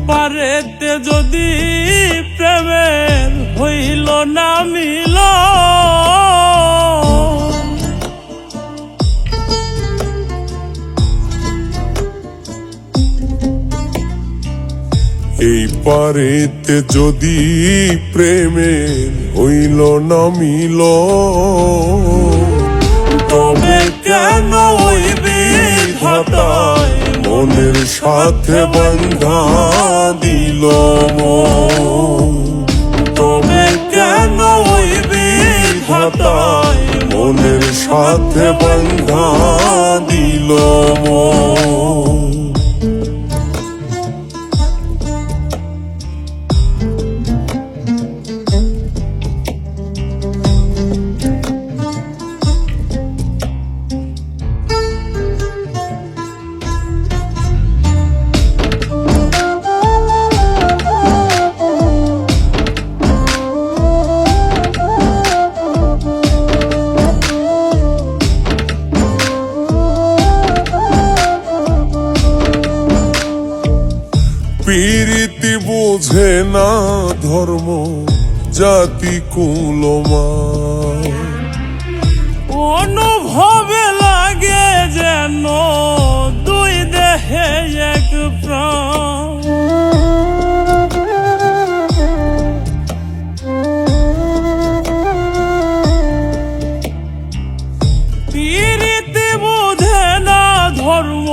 পারেতে যদি প্রেমের হইল না মিল, এই পারেতে যদি প্রেমের হইল না মিল, তবে কেন ওই বিধাতায় মনের সাথে বান্ধা দিল মন। তবে কেন ওই বিধাতায় মনের সাথে বান্ধা দিল মন। প্রীতি বোঝে না ধর্ম জাতি কুলমান, অনুভবে লাগে যেন দুই দেহে এক প্রাণ। প্রীতি বোঝে না ধর্ম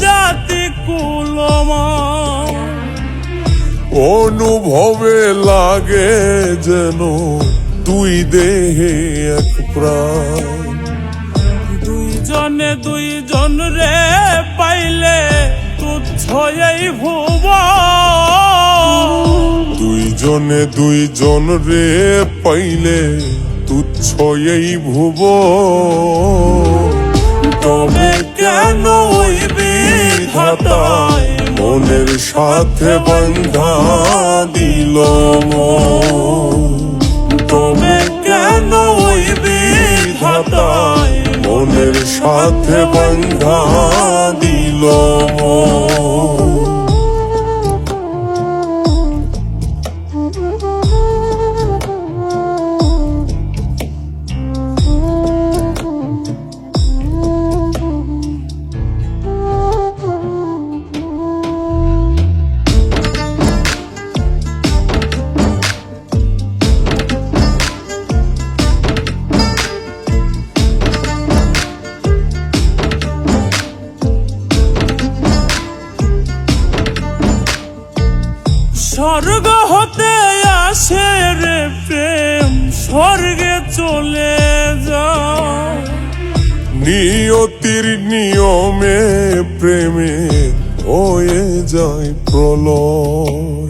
জাতি কুলমান, অনুভবে লাগে যেন দুই দেহে এক প্রাণ। দুইজনে দুইজন রে পাইলে তুচ্ছ এই ভুবন। দুইজনে দুইজন রে পাইলে তুচ্ছ এই ভুবন। তবে কেন ওই বিধাতায় মনের সাথে বান্ধা দিল মন। তবে কেন ওই বিধাতায় মনের সাথে বান্ধা দিল মন। স্বর্গ হতে আসে রে প্রেম, স্বর্গে চলে যায়। নিয়তির নিয়মে প্রেমে হয়ে যায় প্রলয়।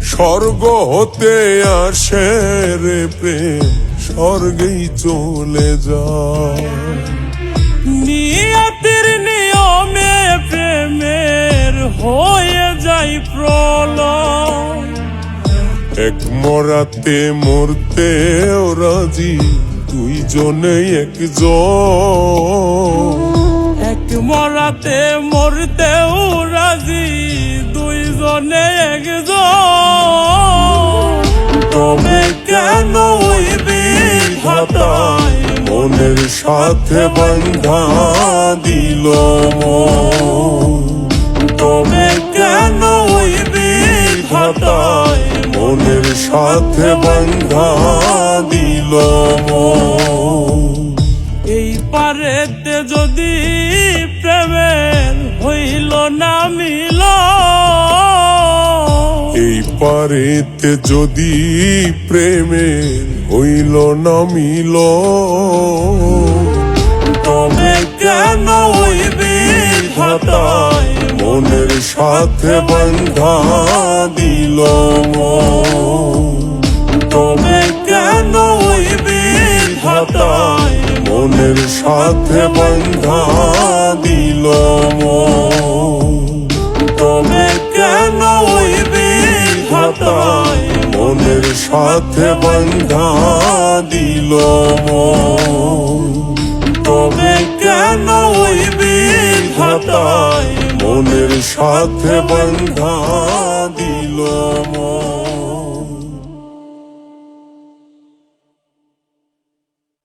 স্বর্গ হতে আসে রে প্রেম, স্বর্গেই চলে যায়। নিয়তির নিয়মে প্রেমের হয়ে যায় প্রলয়। এক মরাতে মরতেও রাজি দুইজনে একজন। এক মরাতে মরতেও রাজি দুইজনে একজন। তবে কেন ওই বিধাতায় মনের সাথে বান্ধা দিল মন। তবে কেন ওই বিধাতায় মনের সাথে বান্ধা দিল মন। এই পারেতে যদি প্রেমের হইল না মিল, এই পারেতে যদি প্রেমের হইল না মিল, তবে কেন ওই বিধাতায় মনের সাথে বান্ধা দিল মন। তবে কেন ওই বিধাতায় মনের সাথে বান্ধা দিল মন। তবে কেন ওই বিধাতায় মনের সাথে বান্ধা দিল মন। তবে কেন ওই বিধাতায় মনের সাথে বন্ধা দিল মন।